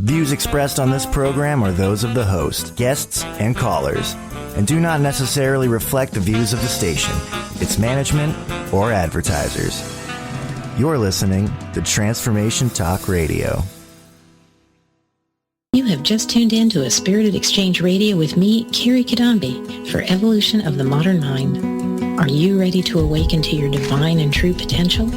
Views expressed on this program are those of the host, guests, and callers, and do not necessarily reflect the views of the station, its management, or advertisers. You're listening to Transformation Talk Radio. You have just tuned in to A Spirited Exchange Radio with me, Kerry Cadambi, for Evolution of the Modern Mind. Are you ready to awaken to your divine and true potential?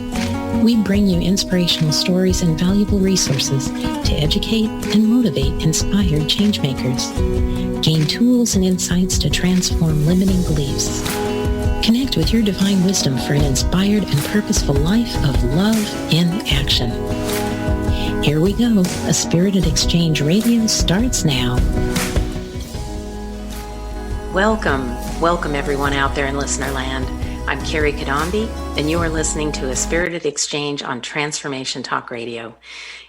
We bring you inspirational stories and valuable resources to educate and motivate inspired changemakers. Gain tools and insights to transform limiting beliefs. Connect with your divine wisdom for an inspired and purposeful life of love in action. Here we go. A Spirited Exchange Radio starts now. Welcome everyone out there in listener land. I'm Kerry Cadambi, and you are listening to A Spirited Exchange on Transformation Talk Radio.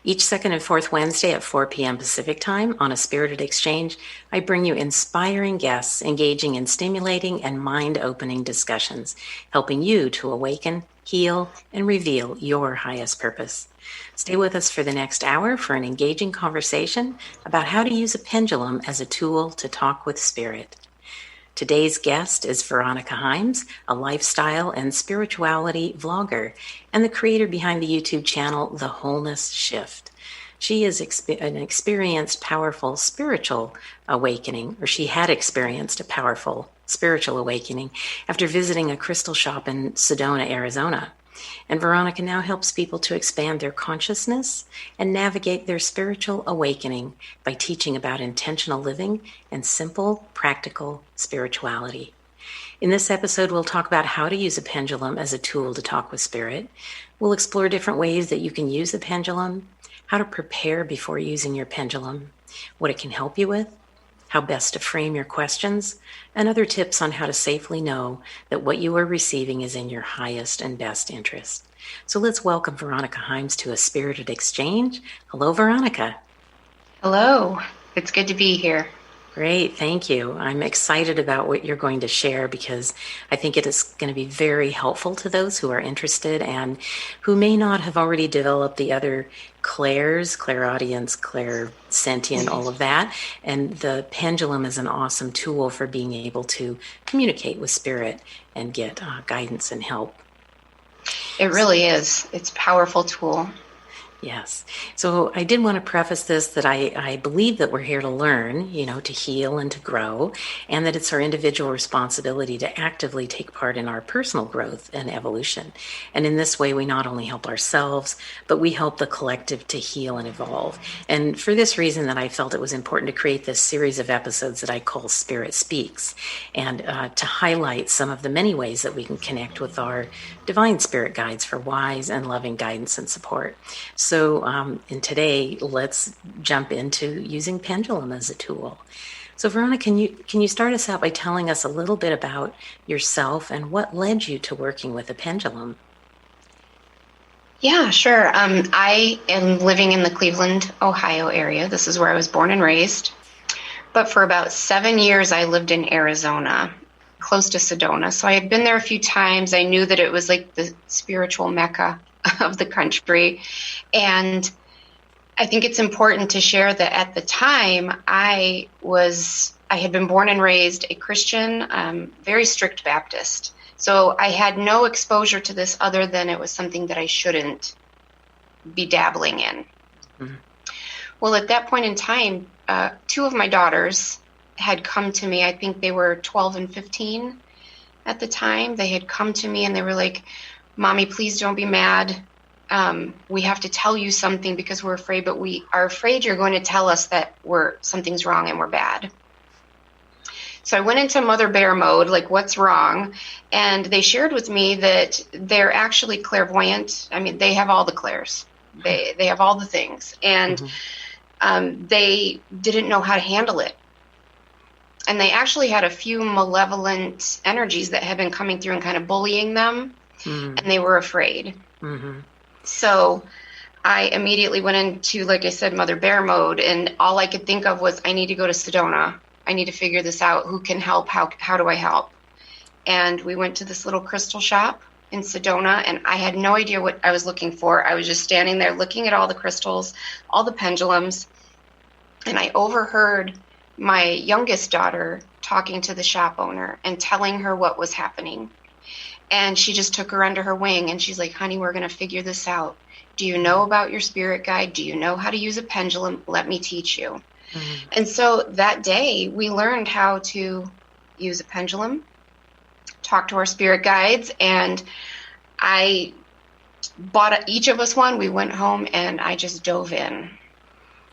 Each second and fourth Wednesday at 4 p.m. Pacific Time on A Spirited Exchange, I bring you inspiring guests engaging in stimulating and mind-opening discussions, helping you to awaken, heal, and reveal your highest purpose. Stay with us for the next hour for an engaging conversation about how to use a pendulum as a tool to talk with spirit. Today's guest is Veronica Hymes, a lifestyle and spirituality vlogger and the creator behind the YouTube channel, The Wholeness Shift. She is an experienced, powerful spiritual awakening, or she had experienced a powerful spiritual awakening after visiting a crystal shop in Sedona, Arizona. And Veronica now helps people to expand their consciousness and navigate their spiritual awakening by teaching about intentional living and simple, practical spirituality. In this episode, we'll talk about how to use a pendulum as a tool to talk with spirit. We'll explore different ways that you can use a pendulum, how to prepare before using your pendulum, what it can help you with, how best to frame your questions, and other tips on how to safely know that what you are receiving is in your highest and best interest. So let's welcome Veronica Hymes to A Spirited Exchange. Hello, Veronica. Hello. It's good to be here. Great, thank you. I'm excited about what you're going to share because I think it is going to be very helpful to those who are interested and who may not have already developed the other clairs, clairaudience, clairsentient, all of that. And the pendulum is an awesome tool for being able to communicate with spirit and get guidance and help. It really is. It's a powerful tool. Yes. So I did want to preface this that I believe that we're here to learn, to heal and to grow, and that it's our individual responsibility to actively take part in our personal growth and evolution. And in this way, we not only help ourselves, but we help the collective to heal and evolve. And for this reason that I felt it was important to create this series of episodes that I call Spirit Speaks, and to highlight some of the many ways that we can connect with our divine spirit guides for wise and loving guidance and support. So and today, let's jump into using pendulum as a tool. So Veronica, can you start us out by telling us a little bit about yourself and what led you to working with a pendulum? Yeah, sure. I am living in the Cleveland, Ohio area. This is where I was born and raised. But for about 7 years, I lived in Arizona, close to Sedona. So I had been there a few times. I knew that it was like the spiritual mecca of the country. And I think it's important to share that at the time I had been born and raised a Christian, very strict Baptist. So I had no exposure to this other than it was something that I shouldn't be dabbling in. Mm-hmm. Well, at that point in time, 2 of my daughters had come to me. I think they were 12 and 15 at the time. They had come to me and they were like, "Mommy, please don't be mad. We have to tell you something because we're afraid, but we are afraid you're going to tell us that something's wrong and we're bad." So I went into mother bear mode, like, what's wrong? And they shared with me that they're actually clairvoyant. I mean, they have all the clairs. They have all the things. And they didn't know how to handle it. And they actually had a few malevolent energies that had been coming through and kind of bullying them. And they were afraid. Mm-hmm. So I immediately went into, like I said, mother bear mode. And all I could think of was, I need to go to Sedona. I need to figure this out. Who can help? How do I help? And we went to this little crystal shop in Sedona, and I had no idea what I was looking for. I was just standing there looking at all the crystals, all the pendulums, And I overheard my youngest daughter talking to the shop owner and telling her what was happening. And she just took her under her wing and she's like, honey, we're going to figure this out. Do you know about your spirit guide? Do you know how to use a pendulum? Let me teach you. Mm-hmm. And so that day we learned how to use a pendulum, talk to our spirit guides, and I bought each of us one. We went home and I just dove in.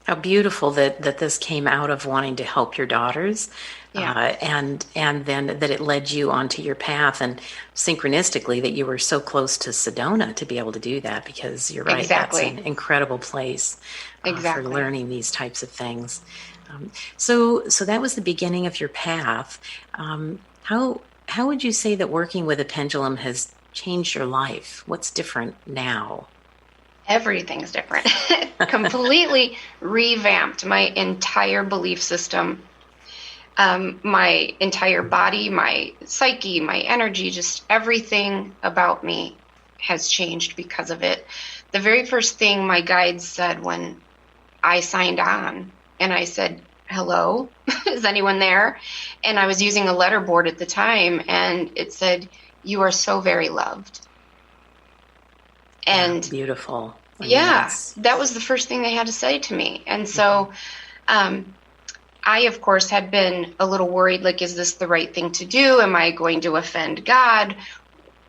How beautiful that this came out of wanting to help your daughters, and then that it led you onto your path, and synchronistically that you were so close to Sedona to be able to do that, because you're right, exactly. That's an incredible place exactly. for learning these types of things. So that was the beginning of your path. How would you say that working with a pendulum has changed your life? What's different now? Everything's different. Completely revamped my entire belief system, my entire body, my psyche, my energy, just everything about me has changed because of it. The very first thing my guides said when I signed on, and I said, hello, is anyone there? And I was using a letterboard at the time, and it said, you are so very loved. And beautiful. That was the first thing they had to say to me. And so I, of course, had been a little worried, like, is this the right thing to do? Am I going to offend God?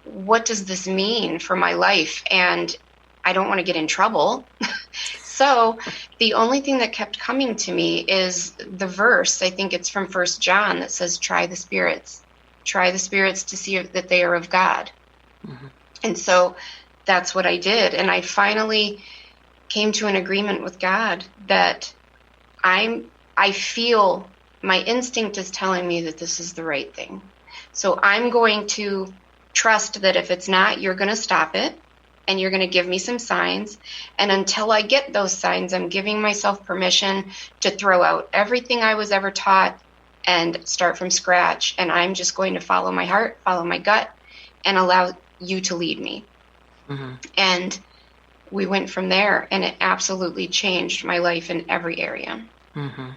What does this mean for my life? And I don't want to get in trouble. So the only thing that kept coming to me is the verse, I think it's from 1 John, that says, try the spirits to see that they are of God. Mm-hmm. And so that's what I did. And I finally came to an agreement with God that I feel my instinct is telling me that this is the right thing. So I'm going to trust that if it's not, you're going to stop it and you're going to give me some signs. And until I get those signs, I'm giving myself permission to throw out everything I was ever taught and start from scratch. And I'm just going to follow my heart, follow my gut, and allow you to lead me. Mm-hmm. And we went from there, and it absolutely changed my life in every area. Mm-hmm.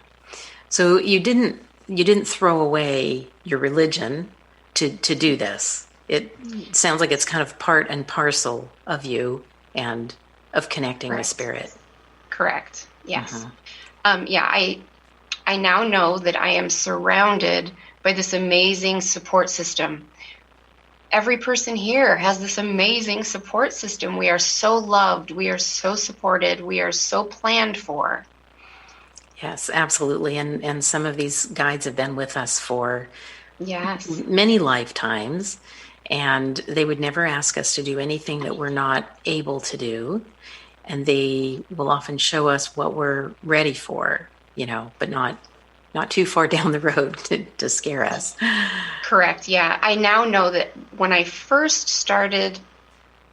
So you didn't throw away your religion to do this. It sounds like it's kind of part and parcel of you and of connecting with spirit. Correct. Yes. Mm-hmm. I now know that I am surrounded by this amazing support system. Every person here has this amazing support system. We are so loved. We are so supported. We are so planned for. Yes, absolutely. And some of these guides have been with us for many lifetimes, and they would never ask us to do anything that we're not able to do. And they will often show us what we're ready for, but not too far down the road to scare us. Correct. Yeah. I now know that when I first started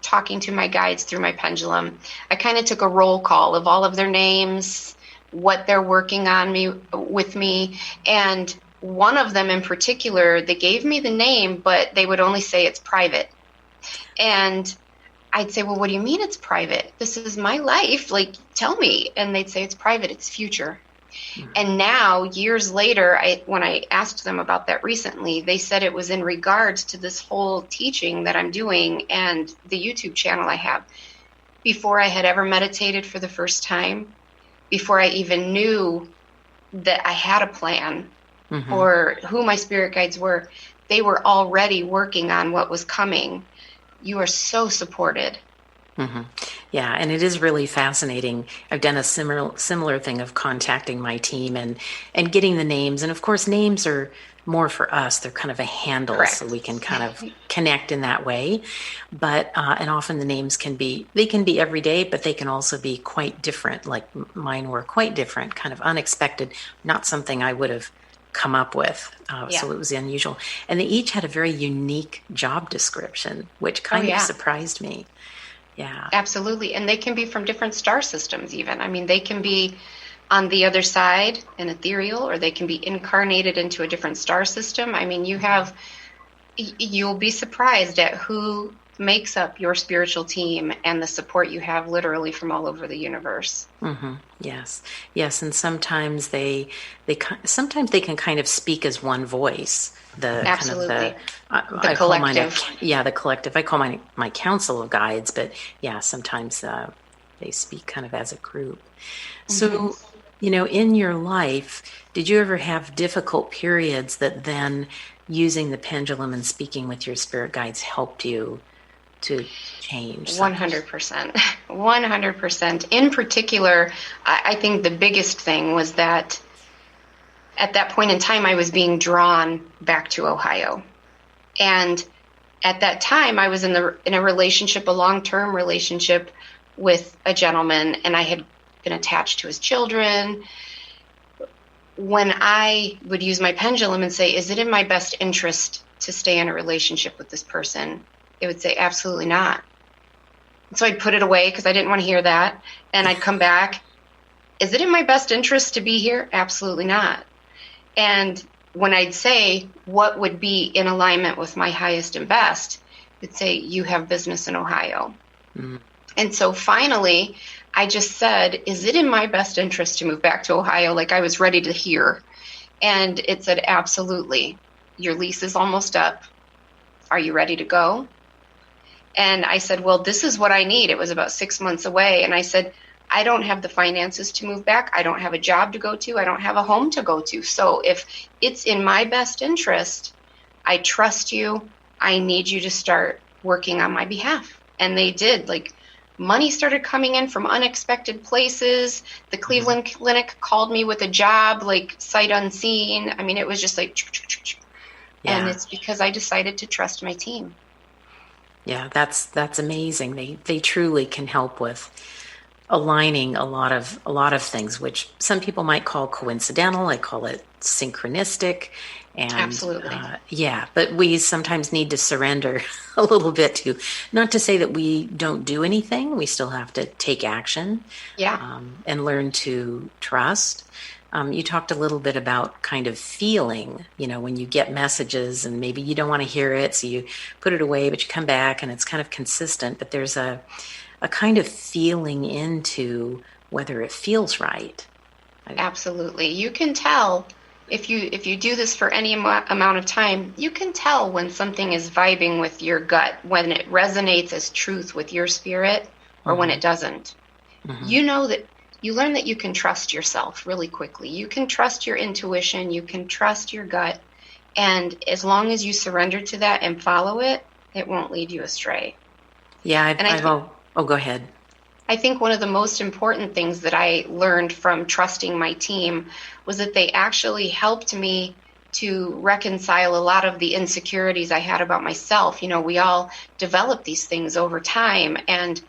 talking to my guides through my pendulum, I kind of took a roll call of all of their names, what they're working on with me. And one of them in particular, they gave me the name, but they would only say it's private. And I'd say, well, what do you mean it's private? This is my life. Like, tell me. And they'd say it's private. It's future. Mm-hmm. And now, years later, when I asked them about that recently, they said it was in regards to this whole teaching that I'm doing and the YouTube channel I have. Before I had ever meditated for the first time, before I even knew that I had a plan mm-hmm. or who my spirit guides were, they were already working on what was coming. You are so supported. Mm-hmm. Yeah, and it is really fascinating. I've done a similar thing of contacting my team and getting the names. And of course, names are more for us. They're kind of a handle. Correct. So we can kind of connect in that way. But, and often the names can be every day, but they can also be quite different. Like mine were quite different, kind of unexpected, not something I would have come up with. So it was unusual. And they each had a very unique job description, which kind of surprised me. Yeah, absolutely. And they can be from different star systems even. I mean, they can be on the other side and ethereal, or they can be incarnated into a different star system. I mean, you'll be surprised at who makes up your spiritual team and the support you have literally from all over the universe. Mm-hmm. Yes. Yes. And sometimes sometimes they can kind of speak as one voice. Absolutely. I collective. The collective. I call my council of guides, but yeah, sometimes they speak kind of as a group. So, in your life, did you ever have difficult periods that then using the pendulum and speaking with your spirit guides helped you to change? 100%. 100%. In particular, I think the biggest thing was that at that point in time, I was being drawn back to Ohio. And at that time, I was in a relationship, a long-term relationship with a gentleman, and I had been attached to his children. When I would use my pendulum and say, is it in my best interest to stay in a relationship with this person? It would say, absolutely not. And so I'd put it away because I didn't want to hear that. And I'd come back, is it in my best interest to be here? Absolutely not. And when I'd say, what would be in alignment with my highest and best, it'd say, you have business in Ohio. Mm-hmm. And so finally, I just said, is it in my best interest to move back to Ohio? Like I was ready to hear. And it said, absolutely. Your lease is almost up. Are you ready to go? And I said, well, this is what I need. It was about 6 months away. And I said, I don't have the finances to move back. I don't have a job to go to. I don't have a home to go to. So if it's in my best interest, I trust you. I need you to start working on my behalf. And they did. Like, money started coming in from unexpected places. The Cleveland Clinic called me with a job, like sight unseen. I mean, it was just like, yeah. And it's because I decided to trust my team. Yeah, that's amazing. They truly can help with aligning a lot of things, which some people might call coincidental. I call it synchronistic. And absolutely. But we sometimes need to surrender a little bit to, not to say that we don't do anything. We still have to take action. Yeah. And learn to trust. You talked a little bit about kind of feeling, when you get messages and maybe you don't want to hear it, so you put it away, but you come back and it's kind of consistent. But there's a kind of feeling into whether it feels right. Absolutely. You can tell if you do this for any amount of time, you can tell when something is vibing with your gut, when it resonates as truth with your spirit, or when it doesn't. Mm-hmm. You learn that you can trust yourself really quickly. You can trust your intuition. You can trust your gut. And as long as you surrender to that and follow it, it won't lead you astray. Yeah. Go ahead. I think one of the most important things that I learned from trusting my team was that they actually helped me to reconcile a lot of the insecurities I had about myself. We all develop these things over time, and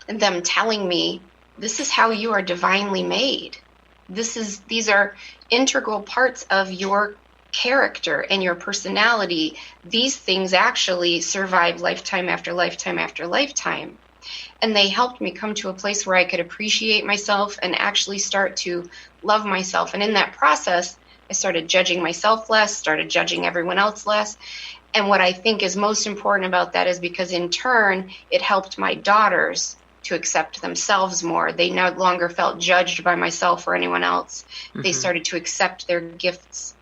them telling me, this is how you are divinely made. These are integral parts of your character and your personality. These things actually survive lifetime after lifetime after lifetime. And they helped me come to a place where I could appreciate myself and actually start to love myself. And in that process, I started judging myself less, started judging everyone else less. And what I think is most important about that is because in turn, it helped my daughters to accept themselves more. They no longer felt judged by myself or anyone else. Mm-hmm. They started to accept their gifts.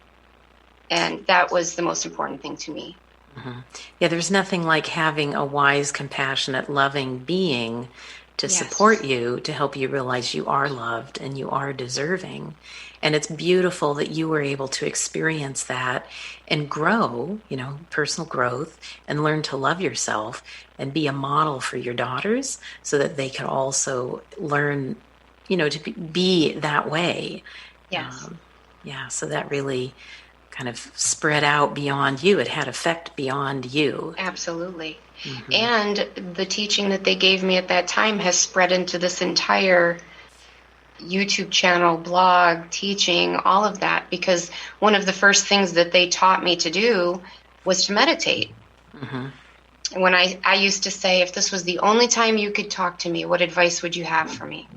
And that was the most important thing to me. Mm-hmm. Yeah, there's nothing like having a wise, compassionate, loving being to support you, to help you realize you are loved and you are deserving. And it's beautiful that you were able to experience that and grow, personal growth, and learn to love yourself and be a model for your daughters so that they could also learn, to be that way. Yes. So that really kind of spread out beyond you. It had effect beyond you. Absolutely. Mm-hmm. And the teaching that they gave me at that time has spread into this entire YouTube channel, blog, teaching, all of that, because one of the first things that they taught me to do was to meditate. Mm-hmm. When I used to say, if this was the only time you could talk to me, what advice would you have for me?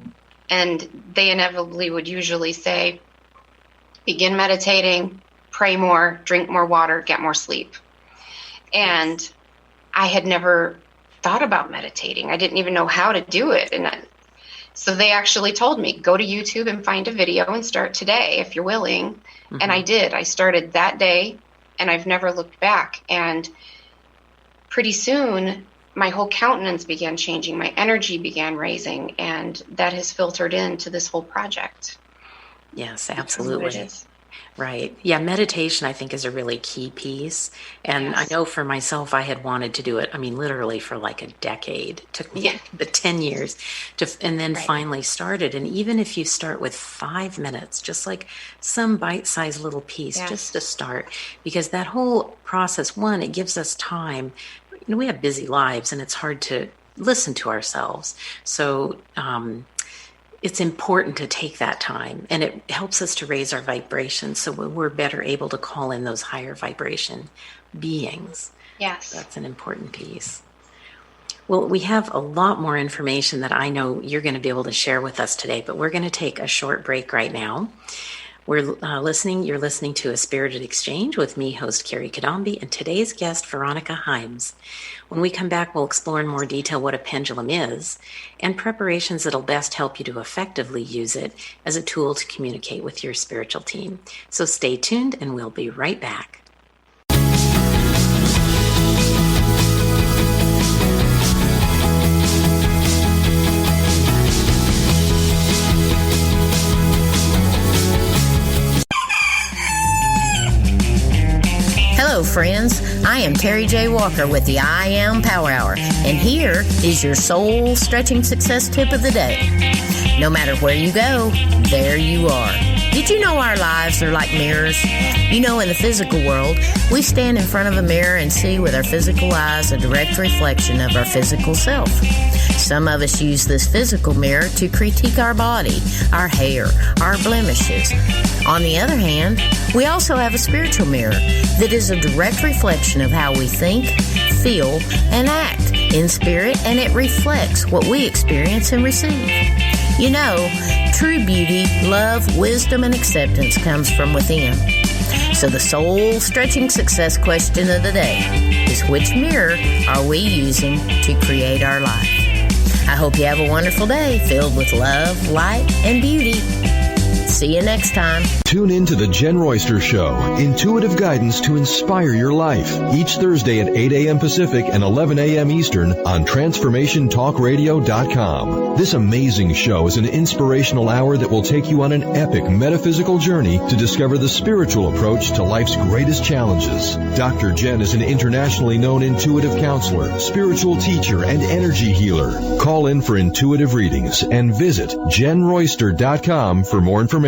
And they inevitably would usually say, begin meditating, pray more, drink more water, get more sleep. And I had never thought about meditating. I didn't even know how to do it. So they actually told me, go to YouTube and find a video and start today if you're willing. Mm-hmm. And I did. I started that day, and I've never looked back. And pretty soon, my whole countenance began changing. My energy began raising, and that has filtered into this whole project. Yes, absolutely. Right. Yeah, meditation, I think, is a really key piece. And yes. I know for myself, I had wanted to do it, literally for like a decade. It took me the 10 years and then finally started. And even if you start with 5 minutes, just like some bite-sized little piece, just to start, because that whole process, one, it gives us time. We have busy lives, and it's hard to listen to ourselves. So, it's important to take that time, and it helps us to raise our vibration so we're better able to call in those higher vibration beings. Yes. That's an important piece. Well, we have a lot more information that I know you're going to be able to share with us today, but we're going to take a short break right now. You're listening to A Spirited Exchange with me, host Kerry Cadambi, and today's guest, Veronica Hymes. When we come back, we'll explore in more detail what a pendulum is and preparations that'll best help you to effectively use it as a tool to communicate with your spiritual team. So stay tuned, and we'll be right back. Hello, friends. I am Terry J. Walker with the I Am Power Hour, and here is your soul-stretching success tip of the day. No matter where you go, there you are. Did you know our lives are like mirrors? In the physical world, we stand in front of a mirror and see with our physical eyes a direct reflection of our physical self. Some of us use this physical mirror to critique our body, our hair, our blemishes. On the other hand, we also have a spiritual mirror that is a direct reflection of how we think, feel, and act in spirit, and it reflects what we experience and receive. True beauty, love, wisdom, and acceptance comes from within. So the soul-stretching success question of the day is, which mirror are we using to create our life? I hope you have a wonderful day filled with love, light, and beauty. See you next time. Tune in to The Jen Royster Show, intuitive guidance to inspire your life. Each Thursday at 8 a.m. Pacific and 11 a.m. Eastern on TransformationTalkRadio.com. This amazing show is an inspirational hour that will take you on an epic metaphysical journey to discover the spiritual approach to life's greatest challenges. Dr. Jen is an internationally known intuitive counselor, spiritual teacher, and energy healer. Call in for intuitive readings and visit JenRoyster.com for more information.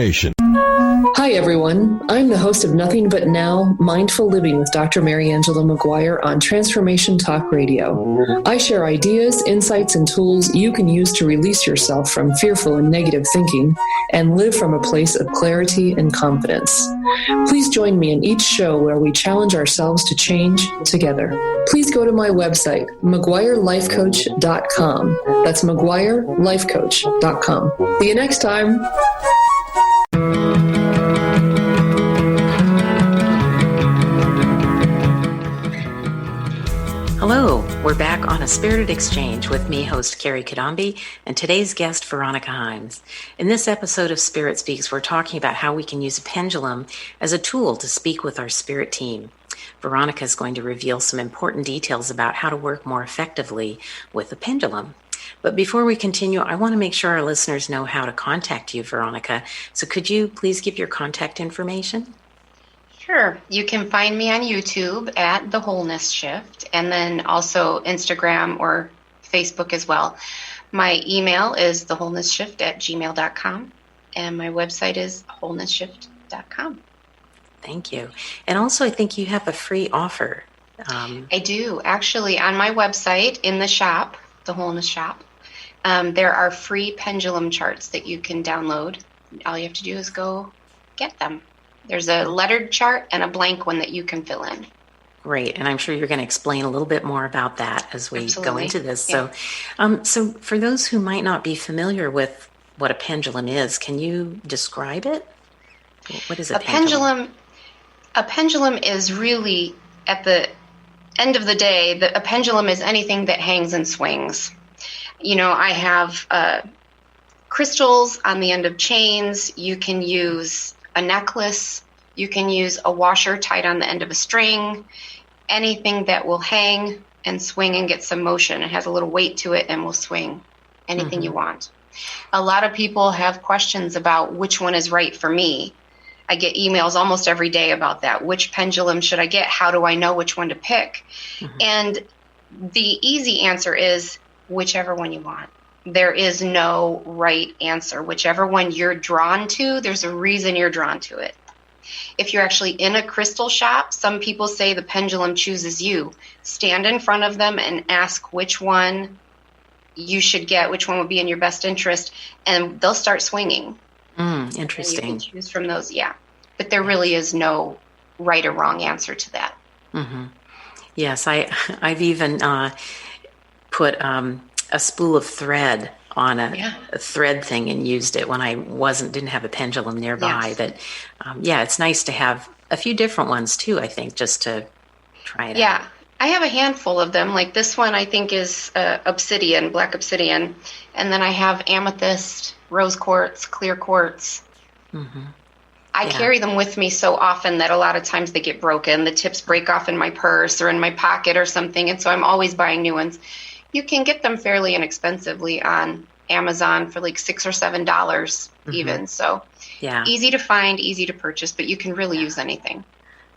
Hi, everyone. I'm the host of Nothing But Now, Mindful Living with Dr. Mary Angela McGuire on Transformation Talk Radio. I share ideas, insights, and tools you can use to release yourself from fearful and negative thinking and live from a place of clarity and confidence. Please join me in each show where we challenge ourselves to change together. Please go to my website, McGuireLifeCoach.com. That's McGuireLifeCoach.com. See you next time. Hello, we're back on A Spirited Exchange with me, host Kerry Cadambi, and today's guest, Veronica Hymes. In this episode of Spirit Speaks, we're talking about how we can use a pendulum as a tool to speak with our spirit team. Veronica is going to reveal some important details about how to work more effectively with the pendulum. But before we continue, I want to make sure our listeners know how to contact you, Veronica. So could you please give your contact information? Sure. You can find me on YouTube at The Wholeness Shift, and then also Instagram or Facebook as well. My email is thewholenessshift@gmail.com, and my website is wholenessshift.com. Thank you. And also, I think you have a free offer. I do. Actually, on my website, in the shop, the Wholeness Shop, there are free pendulum charts that you can download. All you have to do is go get them. There's a lettered chart and a blank one that you can fill in. Great. And I'm sure you're going to explain a little bit more about that as we go into this. Yeah. So for those who might not be familiar with what a pendulum is, can you describe it? What is a pendulum? A pendulum is really at the end of the day, a pendulum is anything that hangs and swings. I have crystals on the end of chains. You can use a necklace. You can use a washer tied on the end of a string. Anything that will hang and swing and get some motion. It has a little weight to it and will swing anything you want. A lot of people have questions about which one is right for me. I get emails almost every day about that. Which pendulum should I get? How do I know which one to pick? And the easy answer is whichever one you want. There is no right answer. Whichever one you're drawn to, there's a reason you're drawn to it. If you're actually in a crystal shop, some people say the pendulum chooses you. Stand in front of them and ask which one you should get, which one would be in your best interest, and they'll start swinging. Interesting. And you can choose from those, But there really is no right or wrong answer to that. Yes, I've even put a spool of thread on a thread thing and used it when I didn't have a pendulum nearby. But it's nice to have a few different ones too, I think, just to try it out. Yeah, I have a handful of them. Like this one I think is obsidian, black obsidian. And then I have amethyst, rose quartz, clear quartz. I carry them with me so often that a lot of times they get broken. The tips break off in my purse or in my pocket or something. And so I'm always buying new ones. You can get them fairly inexpensively on Amazon for like $6 or $7 even. So easy to find, easy to purchase, but you can really use anything.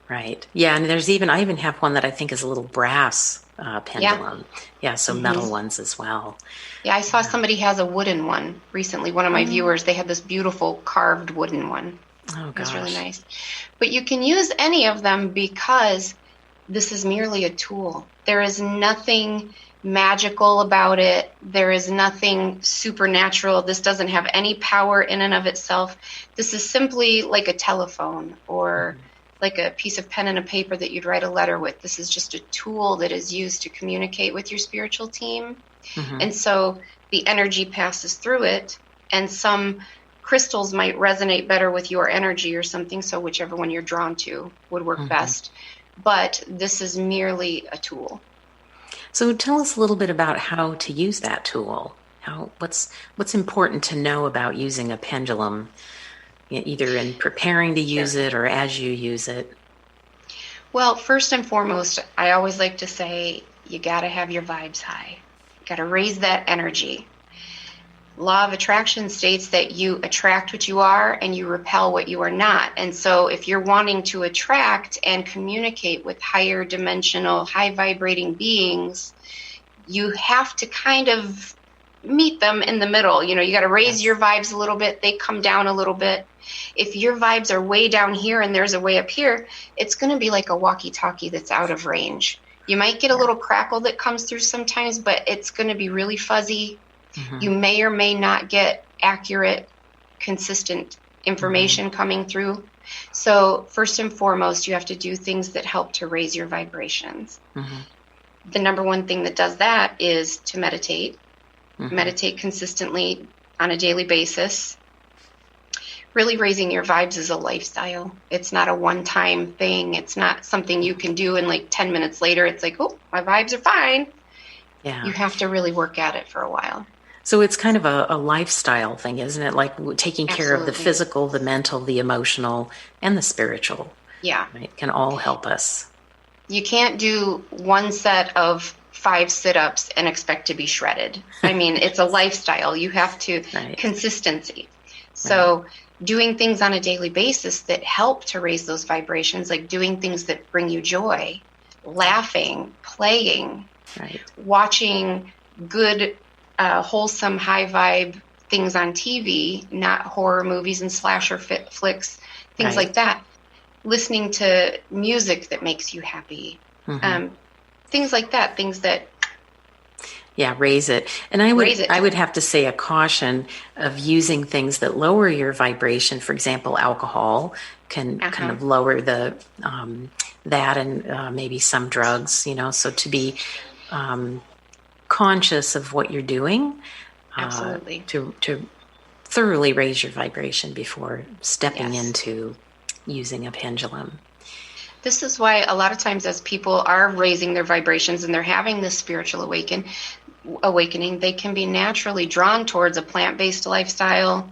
Right. Yeah. And I even have one that I think is a little brass pendulum. So metal ones as well. Yeah, I saw somebody has a wooden one recently. One of my viewers, they had this beautiful carved wooden one. Oh, gosh. It was really nice. But you can use any of them because this is merely a tool. There is nothing magical about it. There is nothing supernatural. This doesn't have any power in and of itself. This is simply like a telephone or like a piece of pen and a paper that you'd write a letter with. This is just a tool that is used to communicate with your spiritual team. And so the energy passes through it, and some crystals might resonate better with your energy or something, so whichever one you're drawn to would work best. But this is merely a tool. So tell us a little bit about how to use that tool. What's important to know about using a pendulum, either in preparing to use it or as you use it? Well, first and foremost, I always like to say you got to have your vibes high. You got to raise that energy. Law of attraction states that you attract what you are and you repel what you are not. And so if you're wanting to attract and communicate with higher dimensional, high vibrating beings, you have to kind of meet them in the middle. You got to raise your vibes a little bit. They come down a little bit. If your vibes are way down here and there's a way up here, it's going to be like a walkie-talkie that's out of range. You might get a little crackle that comes through sometimes, but it's going to be really fuzzy. You may or may not get accurate, consistent information coming through. So first and foremost, you have to do things that help to raise your vibrations. The number one thing that does that is to meditate. Meditate consistently on a daily basis. Really raising your vibes is a lifestyle. It's not a one-time thing. It's not something you can do and like 10 minutes later, it's like, oh, my vibes are fine. You have to really work at it for a while. So it's kind of a lifestyle thing, isn't it? Like taking care of the physical, the mental, the emotional, and the spiritual. Yeah. Right? Can all help us. You can't do one set of 5 sit-ups and expect to be shredded. I mean, it's a lifestyle. You have to, consistency. So doing things on a daily basis that help to raise those vibrations, like doing things that bring you joy, laughing, playing, watching good, wholesome, high vibe things on TV, not horror movies and slasher flicks, things like that. Listening to music that makes you happy, things like that, things that raise it. And I would have to say a caution of using things that lower your vibration. For example, alcohol can kind of lower the that, and maybe some drugs. So to be conscious of what you're doing, absolutely, to thoroughly raise your vibration before stepping into using a pendulum. This is why a lot of times as people are raising their vibrations and they're having this spiritual awakening, they can be naturally drawn towards a plant-based lifestyle.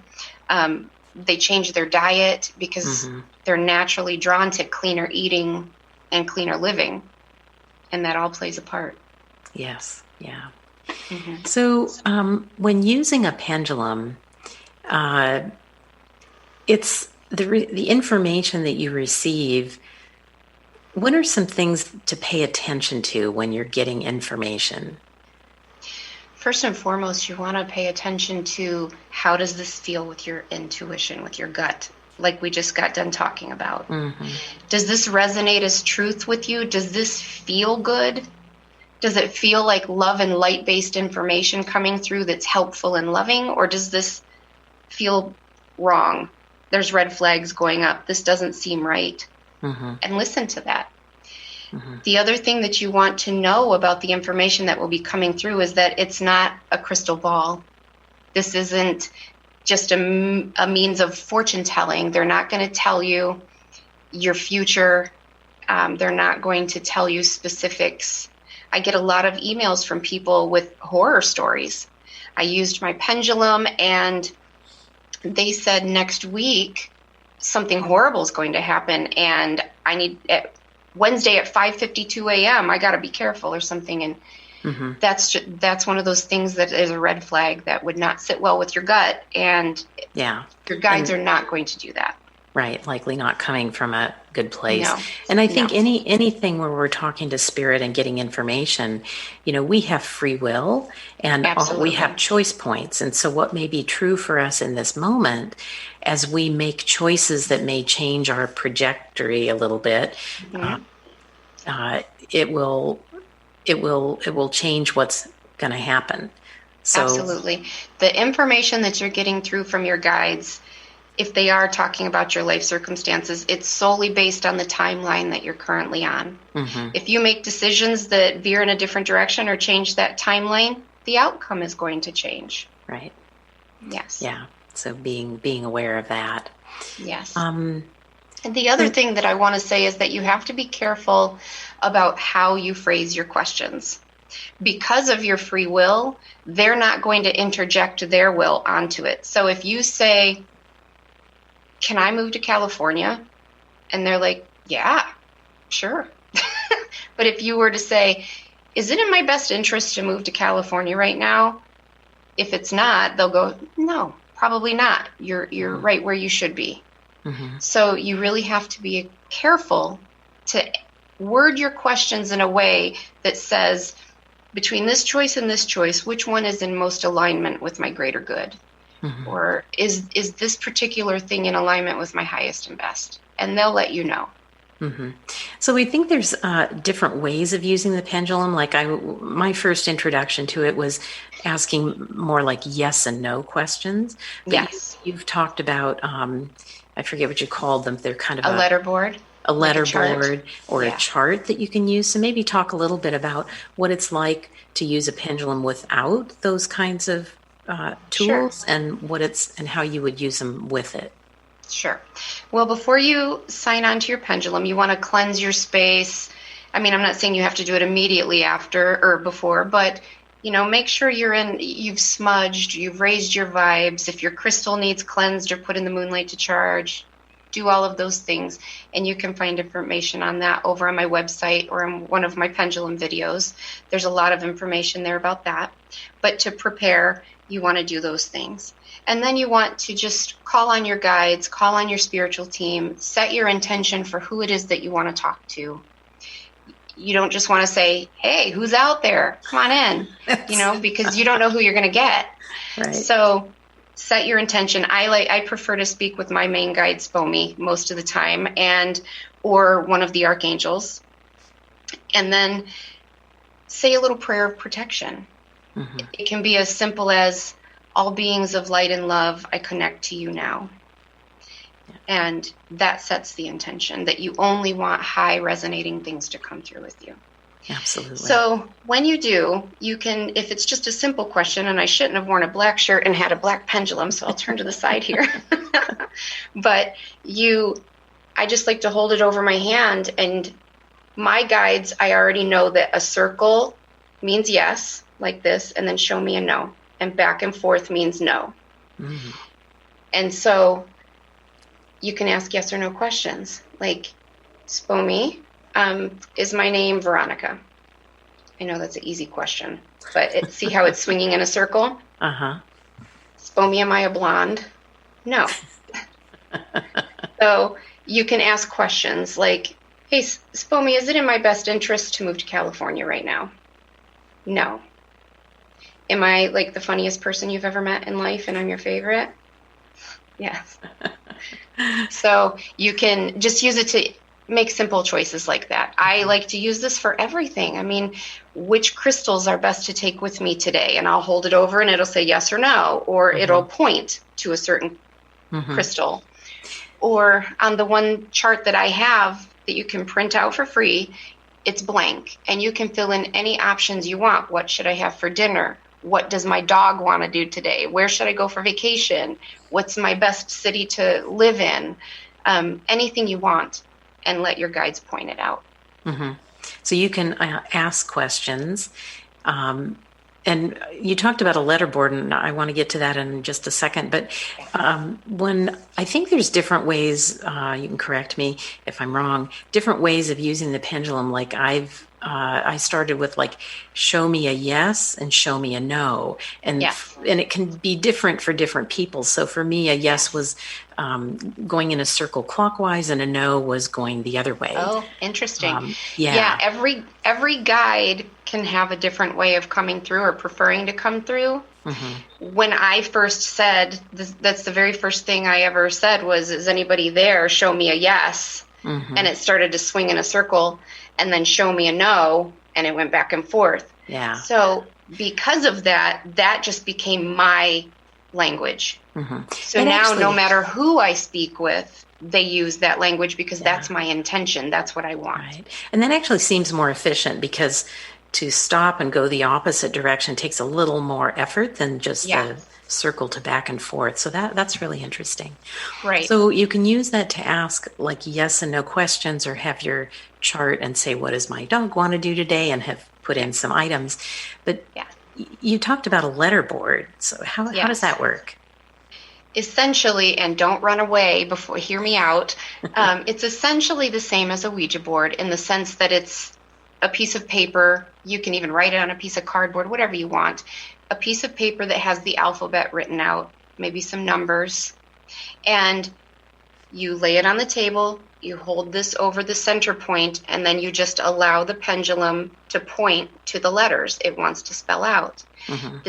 They change their diet because they're naturally drawn to cleaner eating and cleaner living. And that all plays a part. Yes. Yeah. So when using a pendulum, it's the information that you receive. What are some things to pay attention to when you're getting information? First and foremost, you want to pay attention to how does this feel with your intuition, with your gut, like we just got done talking about. Does this resonate as truth with you? Does this feel good? Does it feel like love and light-based information coming through that's helpful and loving? Or does this feel wrong? There's red flags going up. This doesn't seem right. And listen to that. The other thing that you want to know about the information that will be coming through is that it's not a crystal ball. This isn't just a means of fortune telling. They're not going to tell you your future. They're not going to tell you specifics. I get a lot of emails from people with horror stories. I used my pendulum and they said next week something horrible is going to happen and I need Wednesday at 5:52 a.m. I got to be careful or something. And that's one of those things that is a red flag that would not sit well with your gut. And your guides are not going to do that. Right. Likely not coming from a good place. No. And I think anything where we're talking to spirit and getting information, we have free will and we have choice points. And so what may be true for us in this moment, as we make choices that may change our trajectory a little bit, it will change what's going to happen. So, absolutely. The information that you're getting through from your guides, if they are talking about your life circumstances, it's solely based on the timeline that you're currently on. If you make decisions that veer in a different direction or change that timeline, the outcome is going to change. Right. Yes. Yeah. So being aware of that. Yes. And the other thing that I want to say is that you have to be careful about how you phrase your questions. Because of your free will, they're not going to interject their will onto it. So if you say, can I move to California? And they're like, yeah, sure. But if you were to say, is it in my best interest to move to California right now? If it's not, they'll go, no, probably not. You're right where you should be. So you really have to be careful to word your questions in a way that says, between this choice and this choice, which one is in most alignment with my greater good? Or is this particular thing in alignment with my highest and best? And they'll let you know. So we think there's different ways of using the pendulum. Like my first introduction to it was asking more like yes and no questions. But Yes. You've talked about, I forget what you called them. They're kind of A letter board. A letter chart. board or a chart that you can use. So maybe talk a little bit about what it's like to use a pendulum without those kinds of tools and and how you would use them with it. Sure. Well, before you sign on to your pendulum, you want to cleanse your space. I mean, I'm not saying you have to do it immediately after or before, but make sure you've smudged, you've raised your vibes. If your crystal needs cleansed or put in the moonlight to charge, do all of those things. And you can find information on that over on my website or in one of my pendulum videos. There's a lot of information there about that. But to prepare, you want to do those things. And then you want to just call on your guides, call on your spiritual team, set your intention for who it is that you want to talk to. You don't just want to say, hey, who's out there? Come on in, because you don't know who you're going to get. Right. So set your intention. I prefer to speak with my main guide, Spomi, most of the time, or one of the archangels. And then say a little prayer of protection. It can be as simple as, all beings of light and love, I connect to you now. And that sets the intention that you only want high resonating things to come through with you. Absolutely. So when you do, you can, if it's just a simple question, and I shouldn't have worn a black shirt and had a black pendulum, so I'll turn to the side here. But you I just like to hold it over my hand, and my guides, I already know that a circle means yes, like this, and then show me a no, and back and forth means no. Mm-hmm. And so you can ask yes or no questions, like, Spomi, is my name Veronica? I know that's an easy question, but see how it's swinging in a circle? Uh-huh. Spomi, am I a blonde? No. So you can ask questions like, hey, Spomi, is it in my best interest to move to California right now? No. Am I like the funniest person you've ever met in life and I'm your favorite? Yes. So you can just use it to make simple choices like that. I like to use this for everything. I mean, which crystals are best to take with me today? And I'll hold it over and it'll say yes or no, or it'll point to a certain crystal. Or on the one chart that I have that you can print out for free, it's blank. And you can fill in any options you want. What should I have for dinner? What does my dog want to do today? Where should I go for vacation? What's my best city to live in? Anything you want, and let your guides point it out. Mm-hmm. So you can ask questions. And you talked about a letterboard, and I want to get to that in just a second. But when I think there's different ways, you can correct me if I'm wrong, different ways of using the pendulum. Like I started with like, show me a yes and show me a no. And it can be different for different people. So for me, a yes was going in a circle clockwise and a no was going the other way. Oh, interesting. Yeah. Every guide can have a different way of coming through or preferring to come through. Mm-hmm. When I first said, that's the very first thing I ever said was, is anybody there? Show me a yes. Mm-hmm. And it started to swing in a circle, and then show me a no, and it went back and forth. Yeah. So because of that, that just became my language. Mm-hmm. So and now actually, no matter who I speak with, they use that language because that's my intention. That's what I want. Right. And that actually seems more efficient, because to stop and go the opposite direction takes a little more effort than just the circle to back and forth. So that's really interesting. Right. So you can use that to ask like yes and no questions, or have your chart and say, what does my dog want to do today? And have put in some items. But you talked about a letterboard. So how does that work? Essentially, and don't run away before, hear me out. It's essentially the same as a Ouija board in the sense that it's a piece of paper. You can even write it on a piece of cardboard, whatever you want. A piece of paper that has the alphabet written out, maybe some numbers. And you lay it on the table, you hold this over the center point, and then you just allow the pendulum to point to the letters it wants to spell out. Mm-hmm.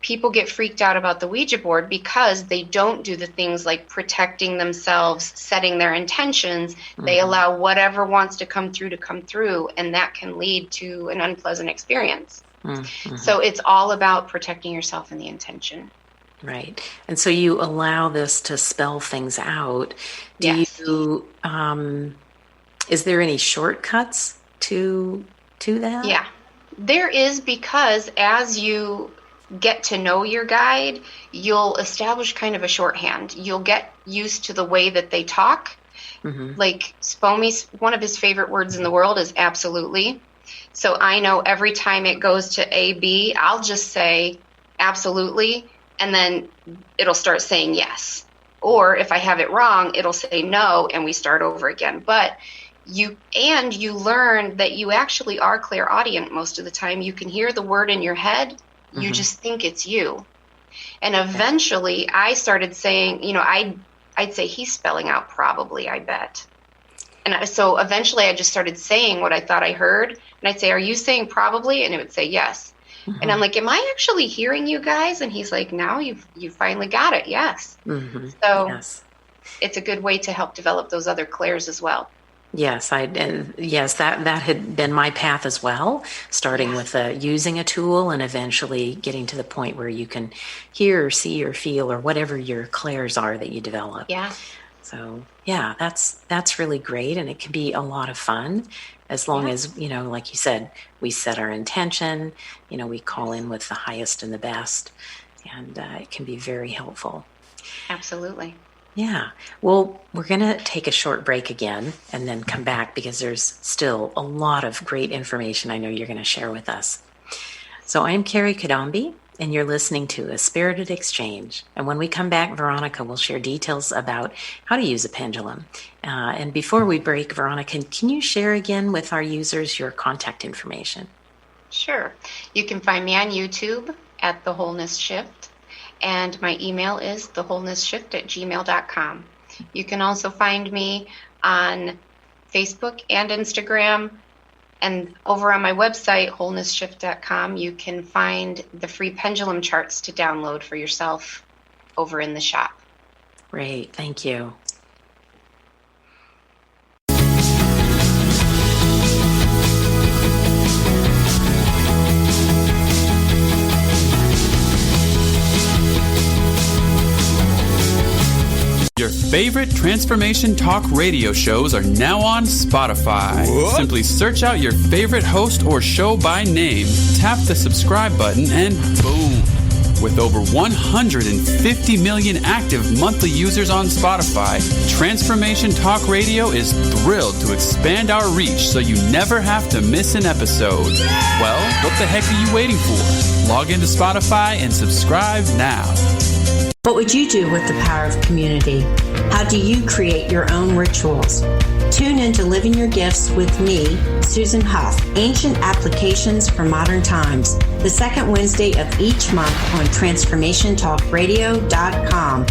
People get freaked out about the Ouija board because they don't do the things like protecting themselves, setting their intentions. Mm-hmm. They allow whatever wants to come through, and that can lead to an unpleasant experience. Mm-hmm. So it's all about protecting yourself and the intention. Right. And so you allow this to spell things out. Is there any shortcuts to that? Yeah, there is, because as you get to know your guide, you'll establish kind of a shorthand. You'll get used to the way that they talk. Mm-hmm. Like Spomi's, one of his favorite words in the world is absolutely. So I know every time it goes to AB, I'll just say absolutely, and then it'll start saying yes. Or if I have it wrong, it'll say no, and we start over again. But you learn that you actually are clairaudient most of the time. You can hear the word in your head. Mm-hmm. You just think it's you. And eventually I started saying, I'd say he's spelling out probably, I bet. And so eventually I just started saying what I thought I heard. And I'd say, are you saying probably? And it would say yes. Mm-hmm. And I'm like, am I actually hearing you guys? And he's like, now you finally got it. Yes. Mm-hmm. So it's a good way to help develop those other clairs as well. Yes, that had been my path as well, starting with using a tool and eventually getting to the point where you can hear or see or feel or whatever your clairs are that you develop. Yeah. So, that's really great, and it can be a lot of fun as long as, like you said, we set our intention, we call in with the highest and the best, and it can be very helpful. Absolutely. Yeah. Well, we're going to take a short break again and then come back because there's still a lot of great information I know you're going to share with us. So I'm Kerry Cadambi, and you're listening to A Spirited Exchange. And when we come back, Veronica will share details about how to use a pendulum. And before we break, Veronica, can you share again with our users your contact information? Sure. You can find me on YouTube at The Wholeness Shift, and my email is thewholenessshift@gmail.com. You can also find me on Facebook and Instagram. And over on my website, wholenessshift.com, you can find the free pendulum charts to download for yourself over in the shop. Great. Thank you. Your favorite Transformation Talk radio shows are now on Spotify. What? Simply search out your favorite host or show by name, tap the subscribe button, and boom. With over 150 million active monthly users on Spotify, Transformation Talk Radio is thrilled to expand our reach so you never have to miss an episode. Well, what the heck are you waiting for? Log into Spotify and subscribe now. What would you do with the power of community? How do you create your own rituals? Tune in to Living Your Gifts with me, Susan Huff, Ancient Applications for Modern Times, the second Wednesday of each month on TransformationTalkRadio.com.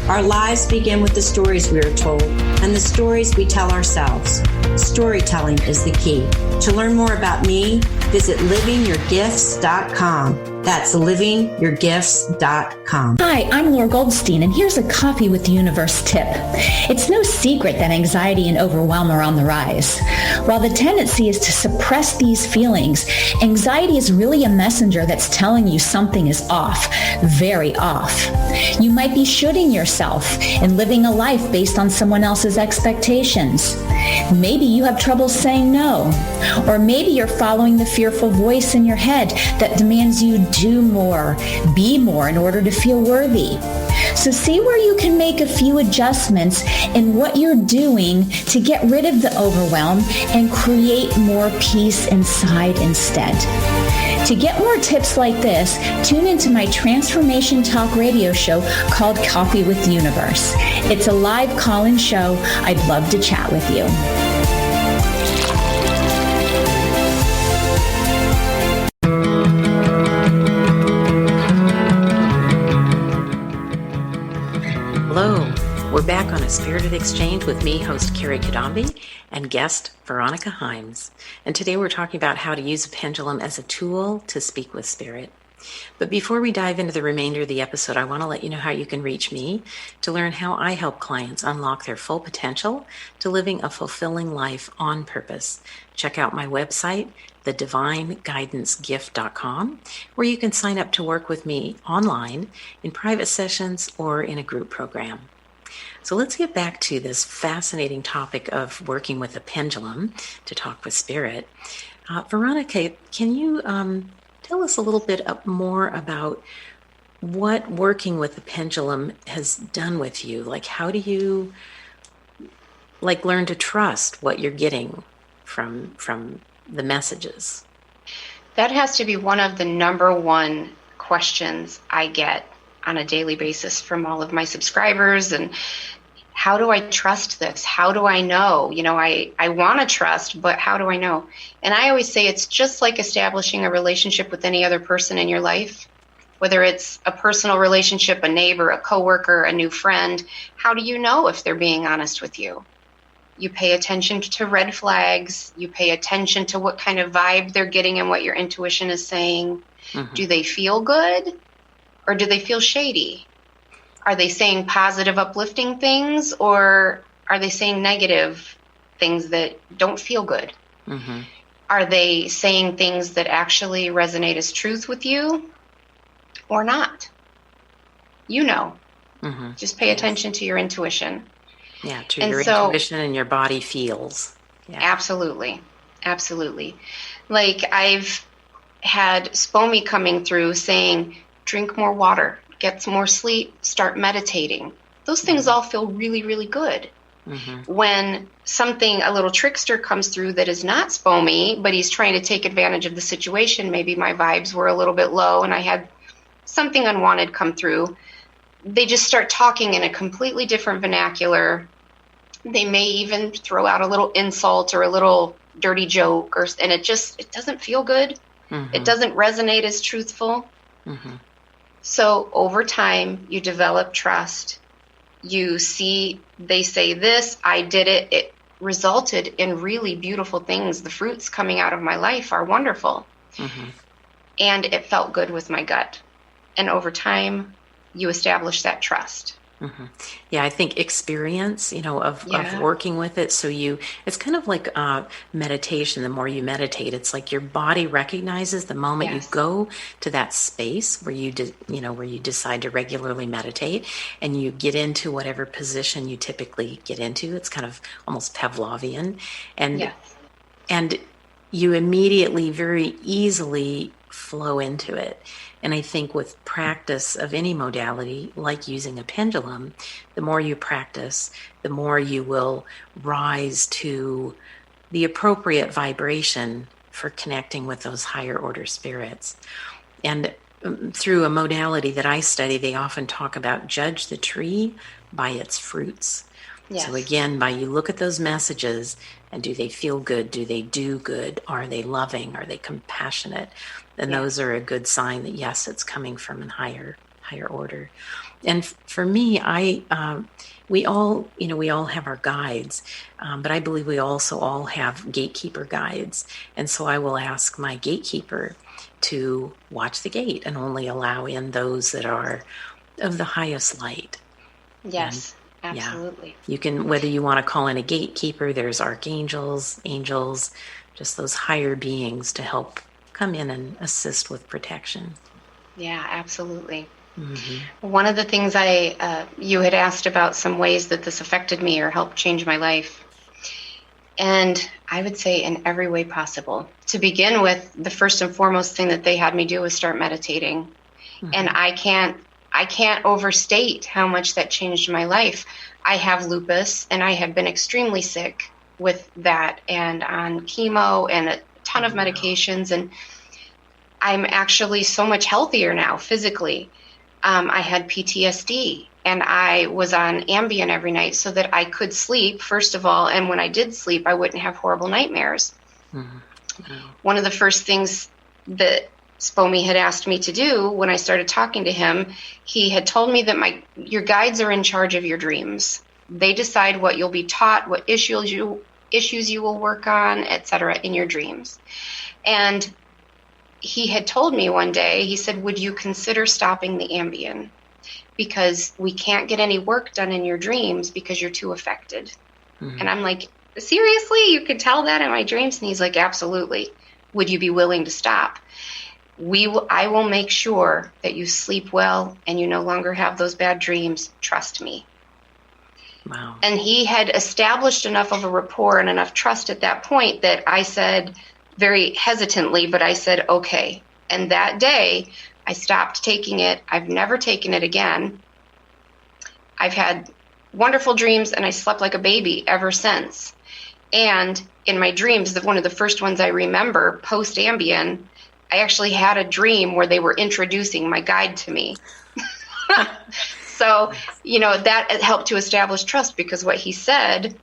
Our lives begin with the stories we are told and the stories we tell ourselves. Storytelling is the key. To learn more about me, visit livingyourgifts.com. That's livingyourgifts.com. Hi, I'm Laura Goldstein, and here's a Coffee with the Universe tip. It's no secret that anxiety and overwhelm are on the rise. While the tendency is to suppress these feelings, anxiety is really a messenger that's telling you something is off, very off. You might be shooting yourself and living a life based on someone else's expectations. Maybe you have trouble saying no, or maybe you're following the fearful voice in your head that demands you do more, be more in order to feel worthy. So see where you can make a few adjustments in what you're doing to get rid of the overwhelm and create more peace inside instead. To get more tips like this, tune into my Transformation Talk radio show called Coffee with the Universe. It's a live call-in show. I'd love to chat with you. Hello, we're back on A Spirited Exchange with me, host Kerry Cadambi, and guest Veronica Hymes. And today we're talking about how to use a pendulum as a tool to speak with spirit. But before we dive into the remainder of the episode, I want to let you know how you can reach me to learn how I help clients unlock their full potential to living a fulfilling life on purpose. Check out my website, thedivineguidancegift.com, where you can sign up to work with me online in private sessions or in a group program. So let's get back to this fascinating topic of working with a pendulum to talk with spirit. Veronica, can you tell us a little bit more about what working with the pendulum has done with you? Like, how do you learn to trust what you're getting from the messages? That has to be one of the number one questions I get on a daily basis from all of my subscribers. And how do I trust this? How do I know? I want to trust, but how do I know? And I always say it's just like establishing a relationship with any other person in your life, whether it's a personal relationship, a neighbor, a coworker, a new friend. How do you know if they're being honest with you? You pay attention to red flags. You pay attention to what kind of vibe they're getting and what your intuition is saying. Mm-hmm. Do they feel good or do they feel shady? Are they saying positive, uplifting things, or are they saying negative things that don't feel good? Mm-hmm. Are they saying things that actually resonate as truth with you or not? Mm-hmm. Just pay attention to your intuition. Yeah, to your intuition and your body feels. Yeah. Absolutely. Like I've had SPOMI coming through saying, drink more water, get some more sleep, start meditating. those things all feel really, really good. When a little trickster comes through that is not SPOME, but he's trying to take advantage of the situation, maybe my vibes were a little bit low and I had something unwanted come through, they just start talking in a completely different vernacular. They may even throw out a little insult or a little dirty joke, and it doesn't feel good. It doesn't resonate as truthful. So over time, you develop trust. You see, they say this, I did it. It resulted in really beautiful things. The fruits coming out of my life are wonderful. And it felt good with my gut. And over time, you establish that trust. Yeah, I think experience, of working with it. So it's kind of like meditation. The more you meditate, it's like your body recognizes the moment you go to that space where you decide to regularly meditate and you get into whatever position you typically get into. It's kind of almost Pavlovian. And you immediately, very easily flow into it. And I think with practice of any modality, like using a pendulum, the more you practice, the more you will rise to the appropriate vibration for connecting with those higher order spirits. And through a modality that I study, they often talk about judge the tree by its fruits. So again, by you look at those messages and do they feel good? Do they do good? Are they loving? Are they compassionate? Then those are a good sign that yes, it's coming from a higher order. And for me, we all have our guides, but I believe we also all have gatekeeper guides. And so I will ask my gatekeeper to watch the gate and only allow in those that are of the highest light. Yes. Absolutely. You can, whether you want to call in a gatekeeper, there's archangels, angels, just those higher beings to help come in and assist with protection. Yeah, absolutely. One of the things you had asked about some ways that this affected me or helped change my life. And I would say in every way possible. To begin with, the first and foremost thing that they had me do was start meditating. And I can't overstate how much that changed my life. I have lupus, and I have been extremely sick with that and on chemo and a ton of medications. And I'm actually so much healthier now physically. I had PTSD, and I was on Ambien every night so that I could sleep, first of all. And when I did sleep, I wouldn't have horrible nightmares. One of the first things that SPOME had asked me to do when I started talking to him, he had told me that your guides are in charge of your dreams. They decide what you'll be taught, what issues you will work on, etc. in your dreams. And he had told me one day, he said, would you consider stopping the Ambien? Because we can't get any work done in your dreams because you're too affected. And I'm like, seriously? You could tell that in my dreams? And he's like, absolutely. Would you be willing to stop? I will make sure that you sleep well and you no longer have those bad dreams. Trust me. Wow. And he had established enough of a rapport and enough trust at that point that I said, very hesitantly, but I said, okay. And that day I stopped taking it. I've never taken it again. I've had wonderful dreams and I slept like a baby ever since. And in my dreams, one of the first ones I remember post Ambien, I actually had a dream where they were introducing my guide to me. So, that helped to establish trust because what he said,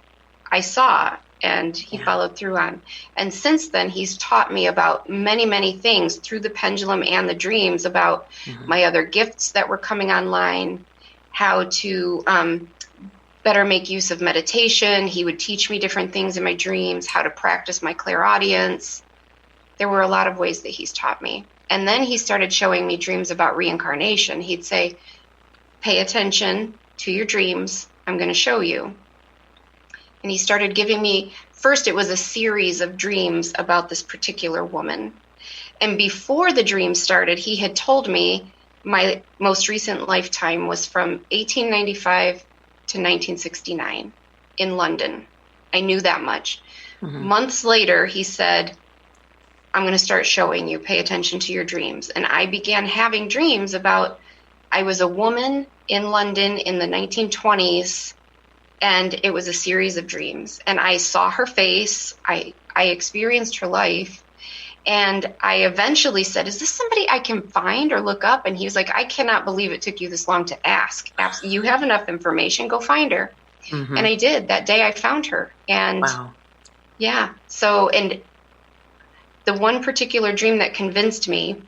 I saw and he followed through on. And since then, he's taught me about many, many things through the pendulum and the dreams about my other gifts that were coming online, how to better make use of meditation. He would teach me different things in my dreams, how to practice my clairaudience. There were a lot of ways that he's taught me. And then he started showing me dreams about reincarnation. He'd say, pay attention to your dreams. I'm going to show you. And he started giving me, first it was a series of dreams about this particular woman. And before the dream started, he had told me my most recent lifetime was from 1895 to 1969 in London. I knew that much. Months later, he said, I'm going to start showing you, pay attention to your dreams. And I began having dreams about, I was a woman in London in the 1920s, and it was a series of dreams. And I saw her face. I experienced her life. And I eventually said, is this somebody I can find or look up? And he was like, I cannot believe it took you this long to ask. You have enough information. Go find her. Mm-hmm. And I did. That day I found her. And wow. Yeah. So, and the one particular dream that convinced me,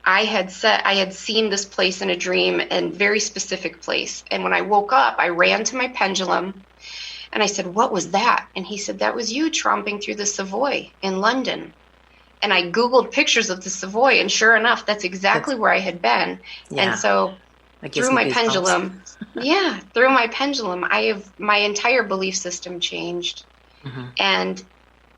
I had seen this place in a dream, and very specific place. And when I woke up, I ran to my pendulum and I said, what was that? And he said, that was you tromping through the Savoy in London. And I Googled pictures of the Savoy, and sure enough, that's exactly where I had been. Yeah. And so through my pendulum, my entire belief system changed. Mm-hmm. And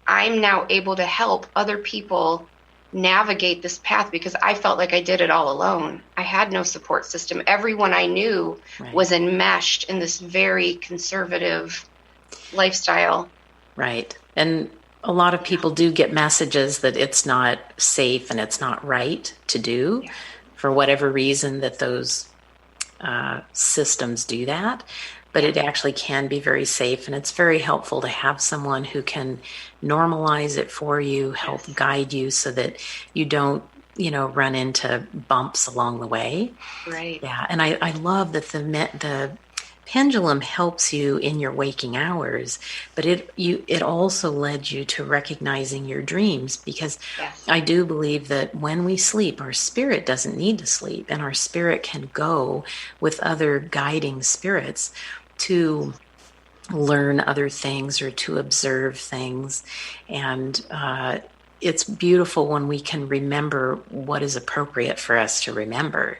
I'm now able to help other people navigate this path, because I felt like I did it all alone. I had no support system. Everyone I knew was enmeshed in this very conservative lifestyle. Right. And a lot of people do get messages that it's not safe and it's not right to do for whatever reason that those systems do that. But it actually can be very safe, and it's very helpful to have someone who can normalize it for you, help guide you so that you don't, run into bumps along the way. Right. Yeah. And I love that the pendulum helps you in your waking hours, but it also led you to recognizing your dreams, because I do believe that when we sleep, our spirit doesn't need to sleep, and our spirit can go with other guiding spirits to learn other things or to observe things. And it's beautiful when we can remember what is appropriate for us to remember,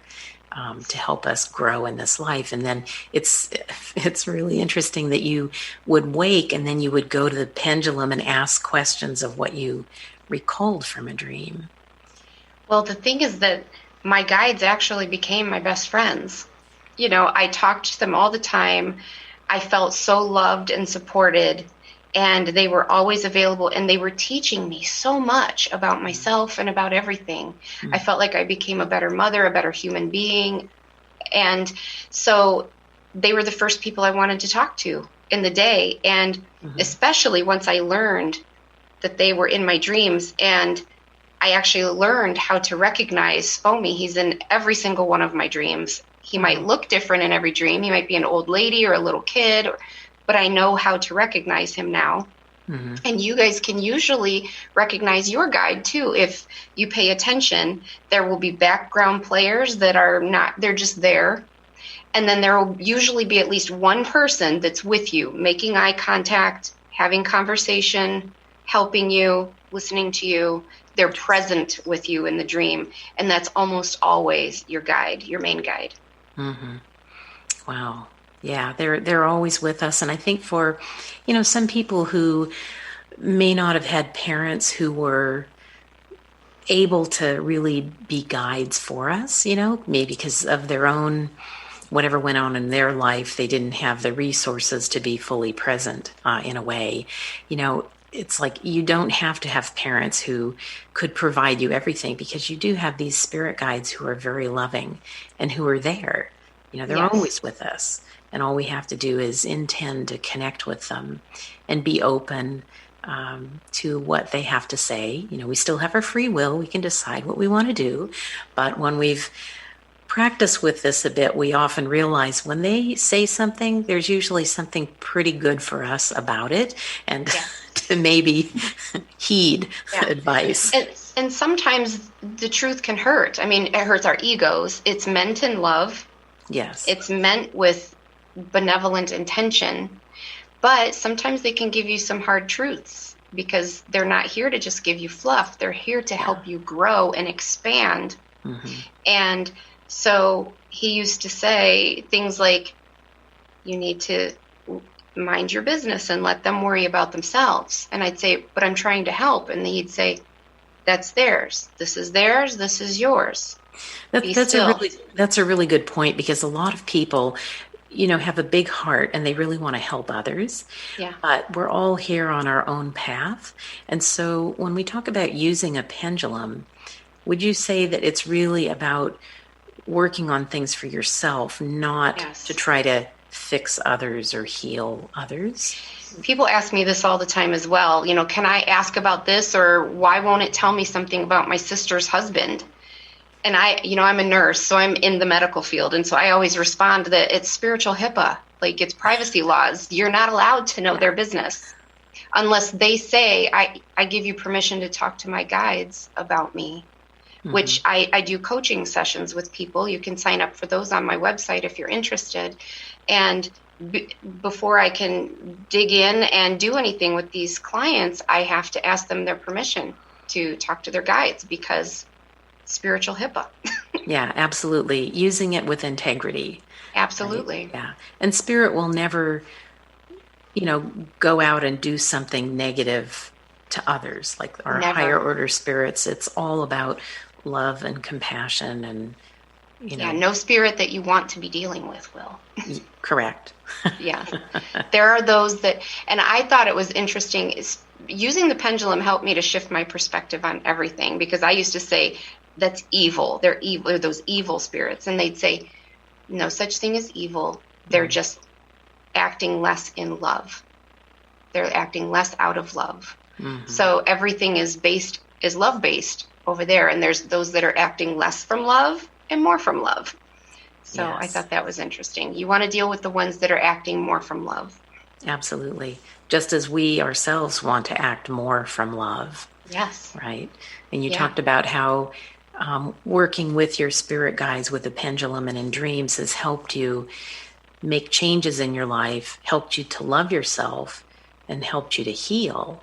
to help us grow in this life. And then it's really interesting that you would wake and then you would go to the pendulum and ask questions of what you recalled from a dream. Well, the thing is that my guides actually became my best friends. I talked to them all the time. I felt so loved and supported, and they were always available, and they were teaching me so much about myself and about everything. Mm-hmm. I felt like I became a better mother, a better human being. And so they were the first people I wanted to talk to in the day. And especially once I learned that they were in my dreams, and I actually learned how to recognize Foamy. He's in every single one of my dreams. He might look different in every dream. He might be an old lady or a little kid, but I know how to recognize him now. Mm-hmm. And you guys can usually recognize your guide too. If you pay attention, there will be background players that are not, they're just there. And then there will usually be at least one person that's with you, making eye contact, having conversation, helping you, listening to you. They're present with you in the dream. And that's almost always your guide, your main guide. Mm-hmm. Wow. Yeah, they're always with us. And I think for, some people who may not have had parents who were able to really be guides for us, maybe because of their own, whatever went on in their life, they didn't have the resources to be fully present in a way. It's like you don't have to have parents who could provide you everything, because you do have these spirit guides who are very loving and who are there. They're always with us. And all we have to do is intend to connect with them and be open to what they have to say. We still have our free will. We can decide what we want to do. But when we've practiced with this a bit, we often realize when they say something, there's usually something pretty good for us about it. And to maybe heed advice. And sometimes the truth can hurt. I mean, it hurts our egos. It's meant in love. Yes. It's meant with benevolent intention, but sometimes they can give you some hard truths, because they're not here to just give you fluff. They're here to help you grow and expand. Mm-hmm. And so he used to say things like, you need to mind your business and let them worry about themselves. And I'd say, but I'm trying to help. And he'd say, that's theirs. This is theirs. This is yours. That's a really good point, because a lot of people, have a big heart and they really want to help others. Yeah. But we're all here on our own path. And so when we talk about using a pendulum, would you say that it's really about working on things for yourself, not to try to fix others or heal others. People ask me this all the time as well. Can I ask about this, or why won't it tell me something about my sister's husband? And I'm a nurse, so I'm in the medical field. And so I always respond that it's spiritual HIPAA, like it's privacy laws. You're not allowed to know their business unless they say, I give you permission to talk to my guides about me, which I do coaching sessions with people. You can sign up for those on my website if you're interested. And before I can dig in and do anything with these clients, I have to ask them their permission to talk to their guides, because spiritual HIPAA. Yeah, absolutely. Using it with integrity. Absolutely. Right? Yeah. And spirit will never, go out and do something negative to others, like our higher order spirits. It's all about love and compassion and, Yeah, no spirit that you want to be dealing with will. Correct. Yeah. There are those that, and I thought it was interesting, is using the pendulum helped me to shift my perspective on everything, because I used to say, that's evil. They're evil. They're those evil spirits. And they'd say, no such thing as evil. They're just acting less in love. They're acting less out of love. So everything is love-based over there. And there's those that are acting less from love and more from love. So yes. I thought that was interesting. You want to deal with the ones that are acting more from love. Absolutely. Just as we ourselves want to act more from love. Yes. Right. And you talked about how working with your spirit guides with the pendulum and in dreams has helped you make changes in your life, helped you to love yourself, and helped you to heal.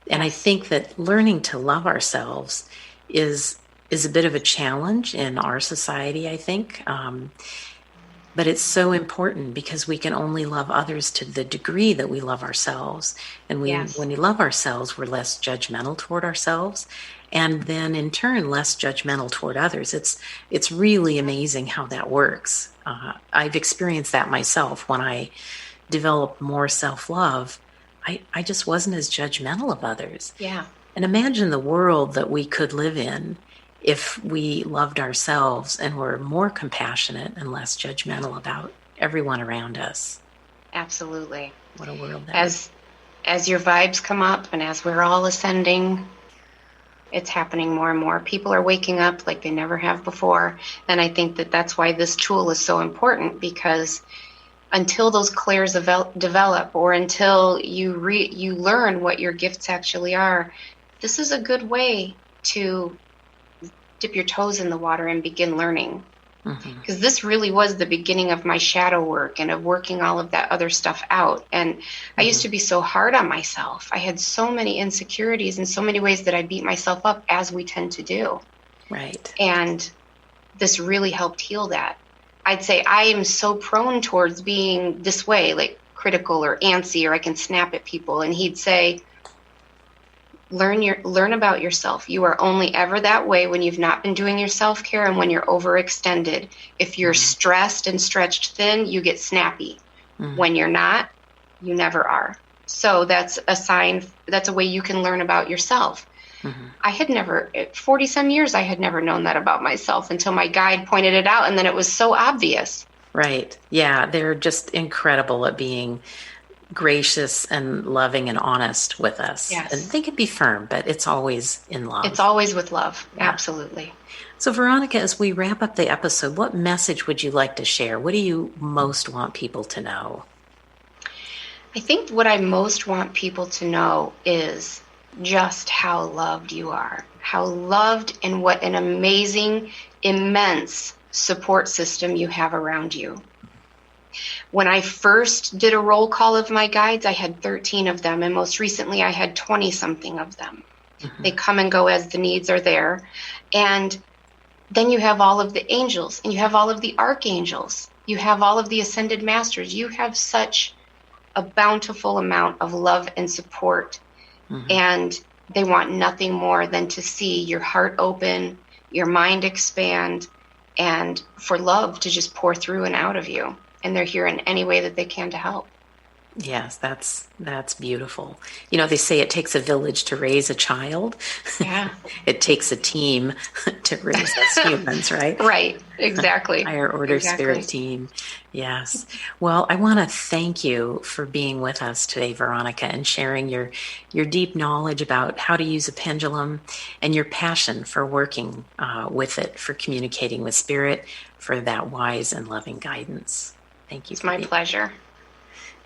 And I think that learning to love ourselves is a bit of a challenge in our society, I think. But it's so important, because we can only love others to the degree that we love ourselves. And when we love ourselves, we're less judgmental toward ourselves. And then in turn, less judgmental toward others. It's really amazing how that works. I've experienced that myself. When I developed more self-love, I just wasn't as judgmental of others. Yeah. And imagine the world that we could live in if we loved ourselves and were more compassionate and less judgmental about everyone around us. Absolutely. What a world that is. As your vibes come up and as we're all ascending, it's happening more and more. People are waking up like they never have before. And I think that that's why this tool is so important, because until those clairs develop, or until you learn what your gifts actually are, this is a good way to dip your toes in the water and begin learning. Because this really was the beginning of my shadow work and of working all of that other stuff out. And I used to be so hard on myself. I had so many insecurities and so many ways that I beat myself up, as we tend to do. Right. And this really helped heal that. I'd say I am so prone towards being this way, like critical or antsy, or I can snap at people. And he'd say, learn about yourself. You are only ever that way when you've not been doing your self-care and when you're overextended. If you're stressed and stretched thin, you get snappy. When you're not, you never are. So that's a sign. That's a way you can learn about yourself. I had never, 40 some years, I had never known that about myself until my guide pointed it out. And then it was so obvious. Right. Yeah. They're just incredible at being gracious and loving and honest with us. Yes. And they can be firm, but it's always in love. It's always with love. Yeah. Absolutely. So Veronica, as we wrap up the episode, what message would you like to share? What do you most want people to know? I think what I most want people to know is just how loved you are, how loved, and what an amazing, immense support system you have around you. When I first did a roll call of my guides, I had 13 of them, and most recently I had 20-something of them. They come and go as the needs are there. And then you have all of the angels, and you have all of the archangels. You have all of the ascended masters. You have such a bountiful amount of love and support. And they want nothing more than to see your heart open, your mind expand, and for love to just pour through and out of you. And they're here in any way that they can to help. Yes, that's beautiful. You know, they say it takes a village to raise a child. Yeah. It takes a team to raise us humans, right? Right. Exactly. Higher order spirit team. Yes. Well, I want to thank you for being with us today, Veronica, and sharing your deep knowledge about how to use a pendulum and your passion for working with it, for communicating with spirit, for that wise and loving guidance. Thank you. It's my pleasure.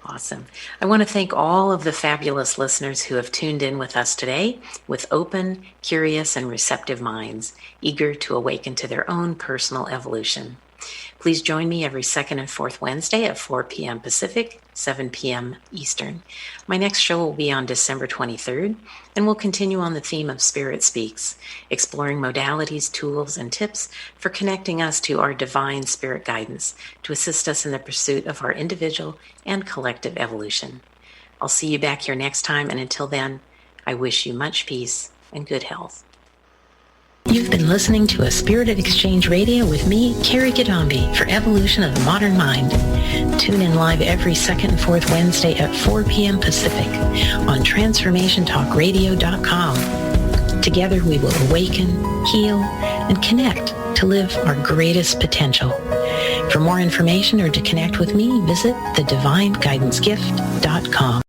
Awesome. I want to thank all of the fabulous listeners who have tuned in with us today with open, curious, and receptive minds, eager to awaken to their own personal evolution. Please join me every second and fourth Wednesday at 4 p.m. Pacific, 7 p.m. Eastern. My next show will be on December 23rd, and we'll continue on the theme of Spirit Speaks, exploring modalities, tools, and tips for connecting us to our divine spirit guidance to assist us in the pursuit of our individual and collective evolution. I'll see you back here next time, and until then, I wish you much peace and good health. You've been listening to A Spirited Exchange Radio with me, Kerry Cadambi, for Evolution of the Modern Mind. Tune in live every second and fourth Wednesday at 4 p.m. Pacific on TransformationTalkRadio.com. Together we will awaken, heal, and connect to live our greatest potential. For more information or to connect with me, visit thedivineguidancegift.com.